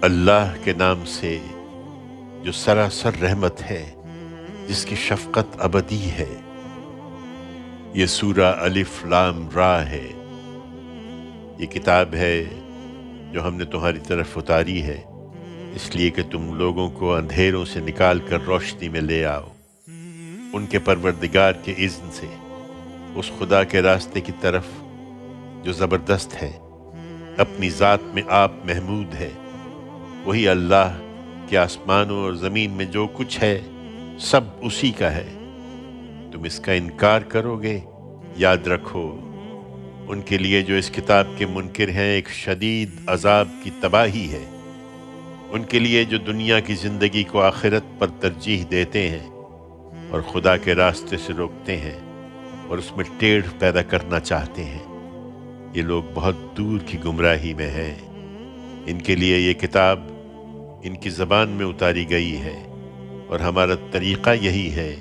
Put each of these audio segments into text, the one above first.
اللہ کے نام سے جو سراسر رحمت ہے، جس کی شفقت ابدی ہے۔ یہ سورہ الف لام را ہے۔ یہ کتاب ہے جو ہم نے تمہاری طرف اتاری ہے، اس لیے کہ تم لوگوں کو اندھیروں سے نکال کر روشنی میں لے آؤ، ان کے پروردگار کے اذن سے، اس خدا کے راستے کی طرف جو زبردست ہے، اپنی ذات میں آپ محمود ہے۔ وہی اللہ کہ آسمانوں اور زمین میں جو کچھ ہے سب اسی کا ہے۔ تم اس کا انکار کرو گے، یاد رکھو ان کے لیے جو اس کتاب کے منکر ہیں ایک شدید عذاب کی تباہی ہے۔ ان کے لیے جو دنیا کی زندگی کو آخرت پر ترجیح دیتے ہیں اور خدا کے راستے سے روکتے ہیں اور اس میں ٹیڑھ پیدا کرنا چاہتے ہیں، یہ لوگ بہت دور کی گمراہی میں ہیں۔ ان کے لیے یہ کتاب ان کی زبان میں اتاری گئی ہے، اور ہمارا طریقہ یہی ہے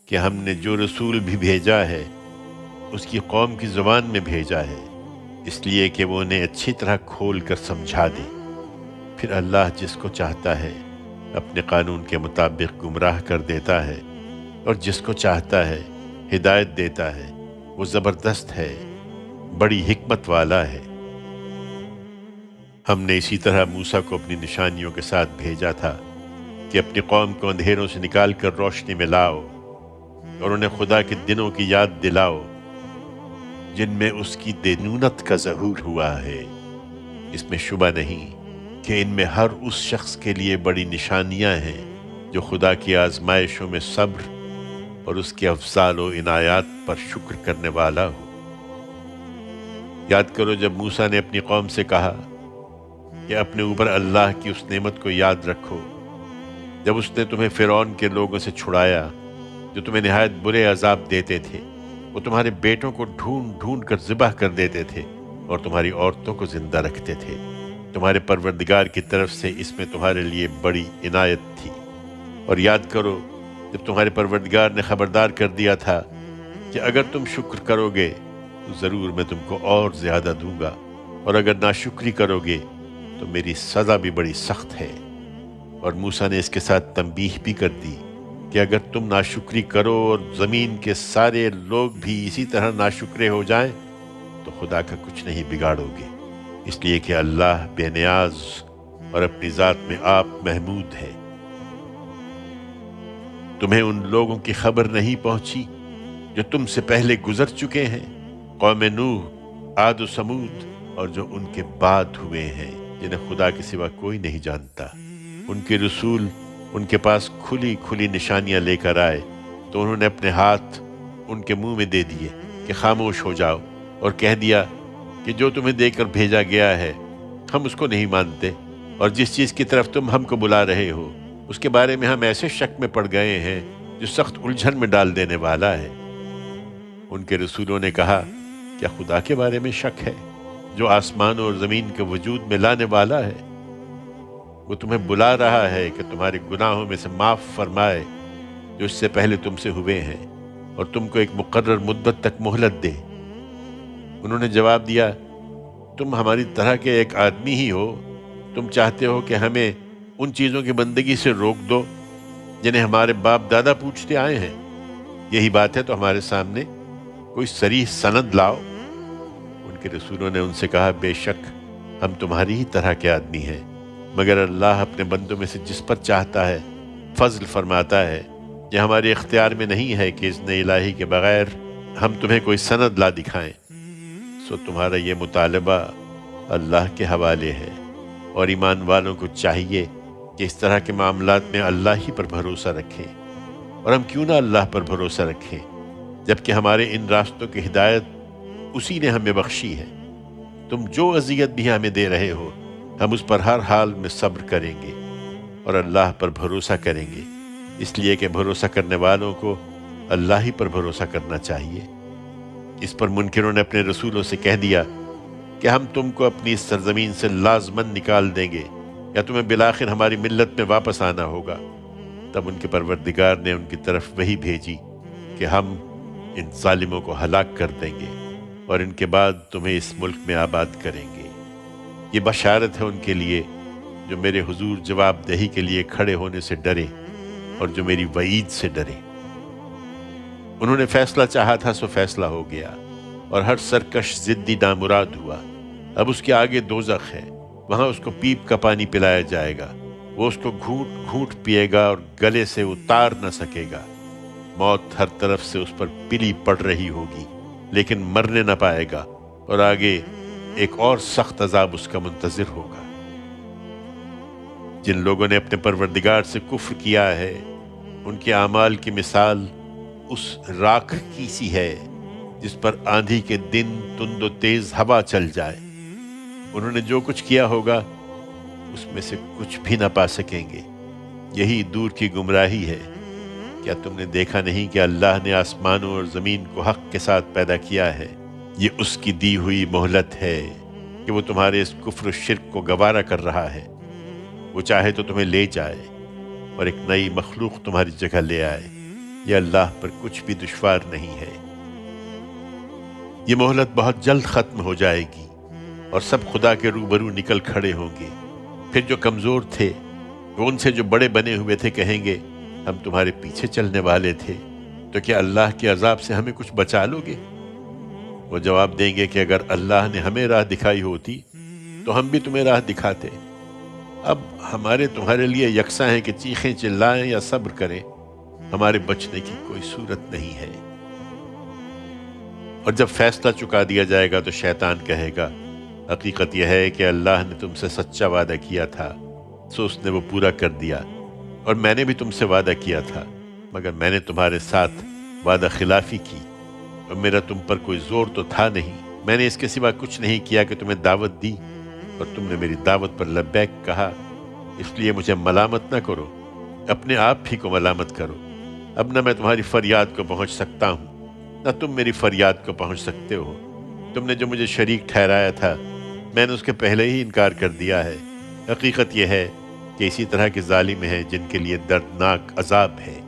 کہ ہم نے جو رسول بھی بھیجا ہے اس کی قوم کی زبان میں بھیجا ہے، اس لیے کہ وہ انہیں اچھی طرح کھول کر سمجھا دے۔ پھر اللہ جس کو چاہتا ہے اپنے قانون کے مطابق گمراہ کر دیتا ہے، اور جس کو چاہتا ہے ہدایت دیتا ہے۔ وہ زبردست ہے، بڑی حکمت والا ہے۔ ہم نے اسی طرح موسیٰ کو اپنی نشانیوں کے ساتھ بھیجا تھا کہ اپنی قوم کو اندھیروں سے نکال کر روشنی میں لاؤ، اور انہیں خدا کے دنوں کی یاد دلاؤ جن میں اس کی دینونت کا ظہور ہوا ہے۔ اس میں شبہ نہیں کہ ان میں ہر اس شخص کے لیے بڑی نشانیاں ہیں جو خدا کی آزمائشوں میں صبر اور اس کے افضال و عنایات پر شکر کرنے والا ہو۔ یاد کرو جب موسیٰ نے اپنی قوم سے کہا کہ اپنے اوپر اللہ کی اس نعمت کو یاد رکھو جب اس نے تمہیں فرعون کے لوگوں سے چھڑایا جو تمہیں نہایت برے عذاب دیتے تھے۔ وہ تمہارے بیٹوں کو ڈھونڈ ڈھونڈ کر ذبح کر دیتے تھے اور تمہاری عورتوں کو زندہ رکھتے تھے۔ تمہارے پروردگار کی طرف سے اس میں تمہارے لیے بڑی عنایت تھی۔ اور یاد کرو جب تمہارے پروردگار نے خبردار کر دیا تھا کہ اگر تم شکر کرو گے تو ضرور میں تم کو اور زیادہ دوں گا، اور اگر ناشکری کرو گے تو میری سزا بھی بڑی سخت ہے۔ اور موسیٰ نے اس کے ساتھ تنبیہ بھی کر دی کہ اگر تم ناشکری کرو اور زمین کے سارے لوگ بھی اسی طرح ناشکرے ہو جائیں تو خدا کا کچھ نہیں بگاڑو گے، اس لیے کہ اللہ بے نیاز اور اپنی ذات میں آپ محمود ہے۔ تمہیں ان لوگوں کی خبر نہیں پہنچی جو تم سے پہلے گزر چکے ہیں، قوم نوح، عاد و سمود، اور جو ان کے بعد ہوئے ہیں جنہیں خدا کے سوا کوئی نہیں جانتا۔ ان کے رسول ان کے پاس کھلی کھلی نشانیاں لے کر آئے تو انہوں نے اپنے ہاتھ ان کے منہ میں دے دیے کہ خاموش ہو جاؤ، اور کہہ دیا کہ جو تمہیں دے کر بھیجا گیا ہے ہم اس کو نہیں مانتے، اور جس چیز کی طرف تم ہم کو بلا رہے ہو اس کے بارے میں ہم ایسے شک میں پڑ گئے ہیں جو سخت الجھن میں ڈال دینے والا ہے۔ ان کے رسولوں نے کہا، کیا خدا کے بارے میں شک ہے جو آسمان اور زمین کے وجود میں لانے والا ہے؟ وہ تمہیں بلا رہا ہے کہ تمہارے گناہوں میں سے معاف فرمائے جو اس سے پہلے تم سے ہوئے ہیں، اور تم کو ایک مقرر مدت تک مہلت دے۔ انہوں نے جواب دیا، تم ہماری طرح کے ایک آدمی ہی ہو، تم چاہتے ہو کہ ہمیں ان چیزوں کی بندگی سے روک دو جنہیں ہمارے باپ دادا پوچھتے آئے ہیں۔ یہی بات ہے تو ہمارے سامنے کوئی صریح سند لاؤ۔ ان کے رسولوں نے ان سے کہا، بے شک ہم تمہاری ہی طرح کے آدمی ہیں، مگر اللہ اپنے بندوں میں سے جس پر چاہتا ہے فضل فرماتا ہے۔ یہ ہمارے اختیار میں نہیں ہے کہ اذن الہی کے بغیر ہم تمہیں کوئی سند لا دکھائیں، سو تمہارا یہ مطالبہ اللہ کے حوالے ہے، اور ایمان والوں کو چاہیے کہ اس طرح کے معاملات میں اللہ ہی پر بھروسہ رکھیں۔ اور ہم کیوں نہ اللہ پر بھروسہ رکھیں جبکہ ہمارے ان راستوں کی ہدایت اسی نے ہمیں بخشی ہے۔ تم جو اذیت بھی ہمیں دے رہے ہو ہم اس پر ہر حال میں صبر کریں گے اور اللہ پر بھروسہ کریں گے، اس لیے کہ بھروسہ کرنے والوں کو اللہ ہی پر بھروسہ کرنا چاہیے۔ اس پر منکروں نے اپنے رسولوں سے کہہ دیا کہ ہم تم کو اپنی اس سرزمین سے لازماً نکال دیں گے، یا تمہیں بالآخر ہماری ملت میں واپس آنا ہوگا۔ تب ان کے پروردگار نے ان کی طرف وحی بھیجی کہ ہم ان ظالموں کو ہلاک کر دیں گے اور ان کے بعد تمہیں اس ملک میں آباد کریں گے۔ یہ بشارت ہے ان کے لیے جو میرے حضور جواب دہی کے لیے کھڑے ہونے سے ڈرے اور جو میری وعید سے ڈرے۔ انہوں نے فیصلہ چاہا تھا سو فیصلہ ہو گیا، اور ہر سرکش ضدی نامراد ہوا۔ اب اس کے آگے دوزخ ہے، وہاں اس کو پیپ کا پانی پلایا جائے گا، وہ اس کو گھونٹ گھونٹ پیے گا اور گلے سے اتار نہ سکے گا۔ موت ہر طرف سے اس پر پلی پڑ رہی ہوگی لیکن مرنے نہ پائے گا، اور آگے ایک اور سخت عذاب اس کا منتظر ہوگا۔ جن لوگوں نے اپنے پروردگار سے کفر کیا ہے ان کے اعمال کی مثال اس راکھ کی سی ہے جس پر آندھی کے دن تند و تیز ہوا چل جائے۔ انہوں نے جو کچھ کیا ہوگا اس میں سے کچھ بھی نہ پا سکیں گے۔ یہی دور کی گمراہی ہے۔ کیا تم نے دیکھا نہیں کہ اللہ نے آسمانوں اور زمین کو حق کے ساتھ پیدا کیا ہے؟ یہ اس کی دی ہوئی مہلت ہے کہ وہ تمہارے اس کفر و شرک کو گوارا کر رہا ہے۔ وہ چاہے تو تمہیں لے جائے اور ایک نئی مخلوق تمہاری جگہ لے آئے۔ یہ اللہ پر کچھ بھی دشوار نہیں ہے۔ یہ مہلت بہت جلد ختم ہو جائے گی اور سب خدا کے روبرو نکل کھڑے ہوں گے۔ پھر جو کمزور تھے وہ ان سے جو بڑے بنے ہوئے تھے کہیں گے ہم تمہارے پیچھے چلنے والے تھے، تو کیا اللہ کے عذاب سے ہمیں کچھ بچا لو گے؟ وہ جواب دیں گے کہ اگر اللہ نے ہمیں راہ دکھائی ہوتی تو ہم بھی تمہیں راہ دکھاتے۔ اب ہمارے تمہارے لیے یکساں ہیں کہ چیخیں چلائیں یا صبر کریں، ہمارے بچنے کی کوئی صورت نہیں ہے۔ اور جب فیصلہ چکا دیا جائے گا تو شیطان کہے گا حقیقت یہ ہے کہ اللہ نے تم سے سچا وعدہ کیا تھا سو اس نے وہ پورا کر دیا، اور میں نے بھی تم سے وعدہ کیا تھا مگر میں نے تمہارے ساتھ وعدہ خلافی کی، اور میرا تم پر کوئی زور تو تھا نہیں۔ میں نے اس کے سوا کچھ نہیں کیا کہ تمہیں دعوت دی، اور تم نے میری دعوت پر لبیک کہا، اس لیے مجھے ملامت نہ کرو، اپنے آپ ہی کو ملامت کرو۔ اب نہ میں تمہاری فریاد کو پہنچ سکتا ہوں نہ تم میری فریاد کو پہنچ سکتے ہو۔ تم نے جو مجھے شریک ٹھہرایا تھا میں نے اس کے پہلے ہی انکار کر دیا ہے۔ حقیقت یہ ہے کہ اسی طرح کے ظالم ہیں جن کے لیے دردناک عذاب ہے۔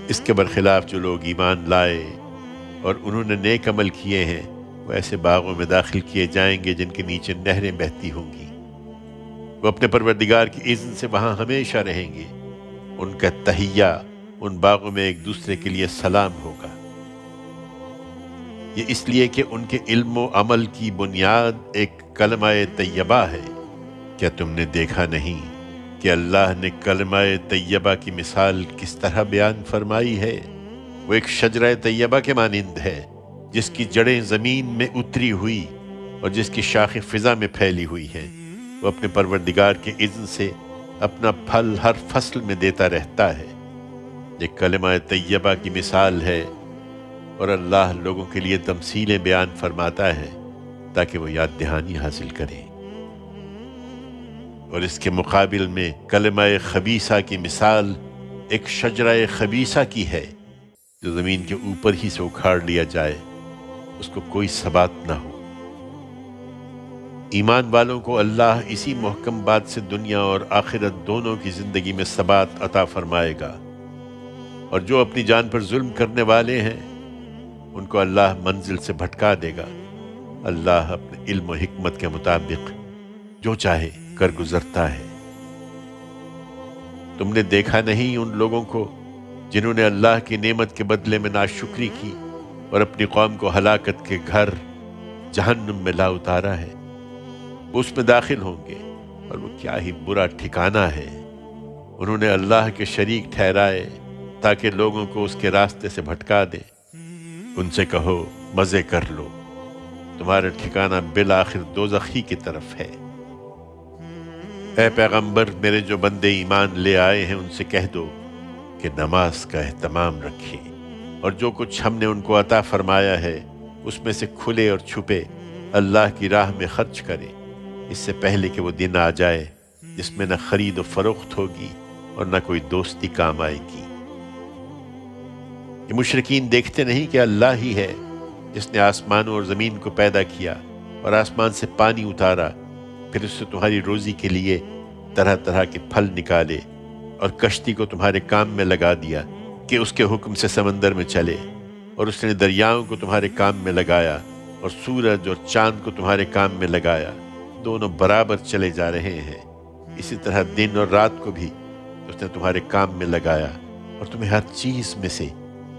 اس کے برخلاف جو لوگ ایمان لائے اور انہوں نے نیک عمل کیے ہیں وہ ایسے باغوں میں داخل کیے جائیں گے جن کے نیچے نہریں بہتی ہوں گی۔ وہ اپنے پروردگار کی اذن سے وہاں ہمیشہ رہیں گے۔ ان کا تحیہ ان باغوں میں ایک دوسرے کے لیے سلام ہوگا۔ یہ اس لیے کہ ان کے علم و عمل کی بنیاد ایک کلمہ طیبہ ہے۔ کیا تم نے دیکھا نہیں کہ اللہ نے کلمہ طیبہ کی مثال کس طرح بیان فرمائی ہے؟ وہ ایک شجرہ طیبہ کے مانند ہے جس کی جڑیں زمین میں اتری ہوئی اور جس کی شاخیں فضا میں پھیلی ہوئی ہیں۔ وہ اپنے پروردگار کے اذن سے اپنا پھل ہر فصل میں دیتا رہتا ہے۔ یہ کلمہ طیبہ کی مثال ہے، اور اللہ لوگوں کے لیے تمثیلیں بیان فرماتا ہے تاکہ وہ یاد دہانی حاصل کریں۔ اور اس کے مقابل میں کلمہ خبیثہ کی مثال ایک شجرہ خبیثہ کی ہے جو زمین کے اوپر ہی سے اکھاڑ لیا جائے، اس کو کوئی ثبات نہ ہو۔ ایمان والوں کو اللہ اسی محکم بات سے دنیا اور آخرت دونوں کی زندگی میں ثبات عطا فرمائے گا، اور جو اپنی جان پر ظلم کرنے والے ہیں ان کو اللہ منزل سے بھٹکا دے گا۔ اللہ اپنے علم و حکمت کے مطابق جو چاہے کر گزرتا ہے۔ تم نے دیکھا نہیں ان لوگوں کو جنہوں نے اللہ کی نعمت کے بدلے میں ناشکری کی اور اپنی قوم کو ہلاکت کے گھر جہنم میں لا اتارا ہے؟ وہ اس میں داخل ہوں گے اور وہ کیا ہی برا ٹھکانہ ہے۔ انہوں نے اللہ کے شریک ٹھہرائے تاکہ لوگوں کو اس کے راستے سے بھٹکا دے۔ ان سے کہو مزے کر لو، تمہارا ٹھکانہ بالآخر دوزخ ہی کی طرف ہے۔ اے پیغمبر، میرے جو بندے ایمان لے آئے ہیں ان سے کہہ دو کہ نماز کا اہتمام رکھیں، اور جو کچھ ہم نے ان کو عطا فرمایا ہے اس میں سے کھلے اور چھپے اللہ کی راہ میں خرچ کریں، اس سے پہلے کہ وہ دن آ جائے جس میں نہ خرید و فروخت ہوگی اور نہ کوئی دوستی کام آئے گی۔ یہ مشرکین دیکھتے نہیں کہ اللہ ہی ہے جس نے آسمانوں اور زمین کو پیدا کیا اور آسمان سے پانی اتارا، پھر اس سے تمہاری روزی کے لیے طرح طرح کے پھل نکالے، اور کشتی کو تمہارے کام میں لگا دیا کہ اس کے حکم سے سمندر میں چلے، اور اس نے دریاؤں کو تمہارے کام میں لگایا اور سورج اور چاند کو تمہارے کام میں لگایا، دونوں برابر چلے جا رہے ہیں۔ اسی طرح دن اور رات کو بھی اس نے تمہارے کام میں لگایا اور تمہیں ہر چیز میں سے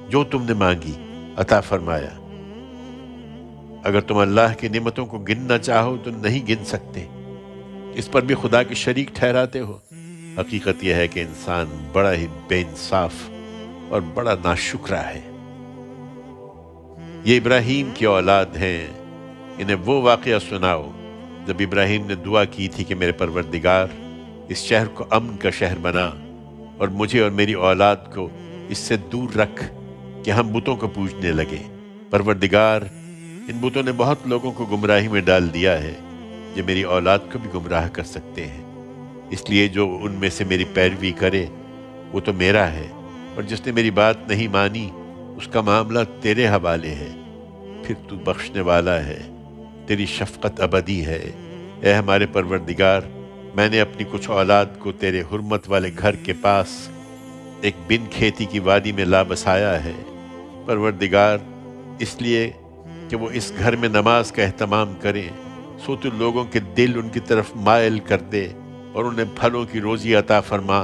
جو تم نے مانگی عطا فرمایا۔ اگر تم اللہ کی نعمتوں کو گننا چاہو تو نہیں گن سکتے، اس پر بھی خدا کے شریک ٹھہراتے ہو۔ حقیقت یہ ہے کہ انسان بڑا ہی بے انصاف اور بڑا ناشکرا ہے۔ یہ ابراہیم کی اولاد ہیں، انہیں وہ واقعہ سناؤ جب ابراہیم نے دعا کی تھی کہ میرے پروردگار اس شہر کو امن کا شہر بنا اور مجھے اور میری اولاد کو اس سے دور رکھ کہ ہم بتوں کو پوجنے لگے۔ پروردگار، ان بتوں نے بہت لوگوں کو گمراہی میں ڈال دیا ہے، یہ میری اولاد کو بھی گمراہ کر سکتے ہیں، اس لیے جو ان میں سے میری پیروی کرے وہ تو میرا ہے، اور جس نے میری بات نہیں مانی اس کا معاملہ تیرے حوالے ہے۔ پھر تو بخشنے والا ہے، تیری شفقت ابدی ہے۔ اے ہمارے پروردگار، میں نے اپنی کچھ اولاد کو تیرے حرمت والے گھر کے پاس ایک بن کھیتی کی وادی میں لا بسایا ہے۔ پروردگار، اس لیے کہ وہ اس گھر میں نماز کا اہتمام کریں، سو تو لوگوں کے دل ان کی طرف مائل کر دے اور انہیں پھلوں کی روزی عطا فرما،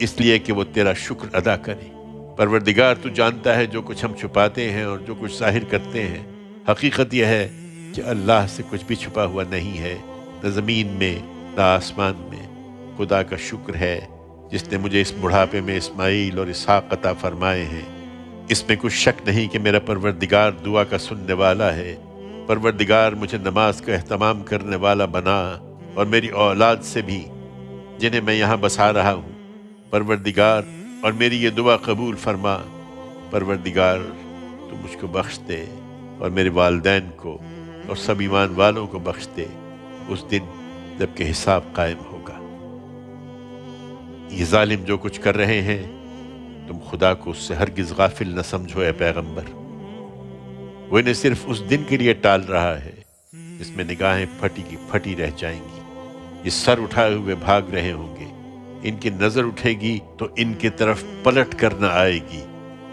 اس لیے کہ وہ تیرا شکر ادا کریں۔ پروردگار، تو جانتا ہے جو کچھ ہم چھپاتے ہیں اور جو کچھ ظاہر کرتے ہیں۔ حقیقت یہ ہے کہ اللہ سے کچھ بھی چھپا ہوا نہیں ہے، نہ زمین میں نہ آسمان میں۔ خدا کا شکر ہے جس نے مجھے اس بڑھاپے میں اسماعیل اور اسحاق عطا فرمائے ہیں۔ اس میں کچھ شک نہیں کہ میرا پروردگار دعا کا سننے والا ہے۔ پروردگار، مجھے نماز کا اہتمام کرنے والا بنا اور میری اولاد سے بھی جنہیں میں یہاں بسا رہا ہوں۔ پروردگار، اور میری یہ دعا قبول فرما۔ پروردگار، تو مجھ کو بخش دے اور میرے والدین کو اور سب ایمان والوں کو بخش دے اس دن جب کہ حساب قائم ہوگا۔ یہ ظالم جو کچھ کر رہے ہیں، تم خدا کو اس سے ہرگز غافل نہ سمجھو اے پیغمبر۔ وہ انہیں صرف اس دن کے لیے ٹال رہا ہے جس میں نگاہیں پھٹی کی پھٹی رہ جائیں گی، یہ سر اٹھائے ہوئے بھاگ رہے ہوں گے، ان کی نظر اٹھے گی تو ان کی طرف پلٹ کر نہ آئے گی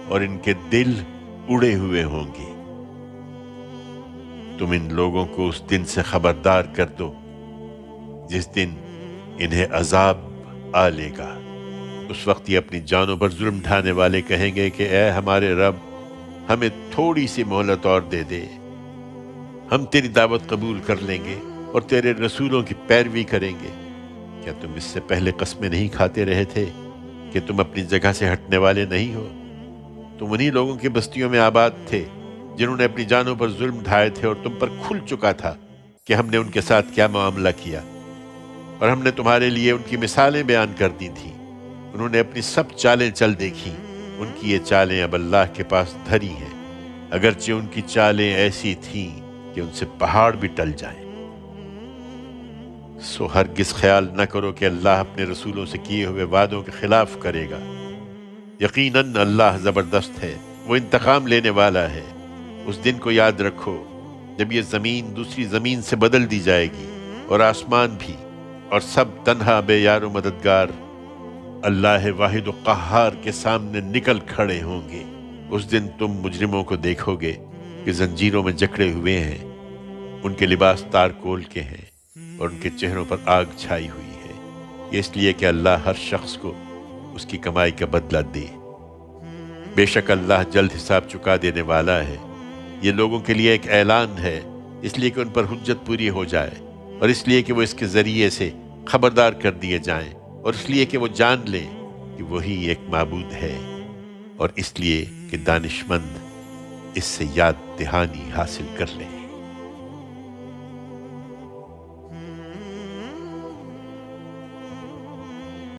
اور ان کے دل اڑے ہوئے ہوں گے۔ تم ان لوگوں کو اس دن سے خبردار کر دو جس دن انہیں عذاب آ لے گا۔ اس وقت یہ اپنی جانوں پر ظلم ڈھانے والے کہیں گے کہ اے ہمارے رب، ہمیں تھوڑی سی مہلت اور دے دے، ہم تیری دعوت قبول کر لیں گے اور تیرے رسولوں کی پیروی کریں گے۔ کیا تم اس سے پہلے قسمیں نہیں کھاتے رہے تھے کہ تم اپنی جگہ سے ہٹنے والے نہیں ہو؟ تم انہی لوگوں کی بستیوں میں آباد تھے جنہوں نے اپنی جانوں پر ظلم ڈھائے تھے، اور تم پر کھل چکا تھا کہ ہم نے ان کے ساتھ کیا معاملہ کیا، اور ہم نے تمہارے لیے ان کی مثالیں بیان کر دی تھیں۔ انہوں نے اپنی سب چالیں چل دیکھیں، ان کی یہ چالیں اب اللہ کے پاس دھری ہیں، اگرچہ ان کی چالیں ایسی تھیں کہ ان سے پہاڑ بھی ٹل جائیں۔ سو ہرگز خیال نہ کرو کہ اللہ اپنے رسولوں سے کیے ہوئے وعدوں کے خلاف کرے گا۔ یقیناً اللہ زبردست ہے، وہ انتقام لینے والا ہے۔ اس دن کو یاد رکھو جب یہ زمین دوسری زمین سے بدل دی جائے گی اور آسمان بھی، اور سب تنہا بے یار و مددگار اللہ واحد و قہار کے سامنے نکل کھڑے ہوں گے۔ اس دن تم مجرموں کو دیکھو گے کہ زنجیروں میں جکڑے ہوئے ہیں، ان کے لباس تارکول کے ہیں اور ان کے چہروں پر آگ چھائی ہوئی ہے۔ یہ اس لیے کہ اللہ ہر شخص کو اس کی کمائی کا بدلہ دے۔ بے شک اللہ جلد حساب چکا دینے والا ہے۔ یہ لوگوں کے لیے ایک اعلان ہے، اس لیے کہ ان پر حجت پوری ہو جائے، اور اس لیے کہ وہ اس کے ذریعے سے خبردار کر دیے جائیں، اور اس لیے کہ وہ جان لیں کہ وہی ایک معبود ہے، اور اس لیے کہ دانشمند اس سے یاد دہانی حاصل کر لیں۔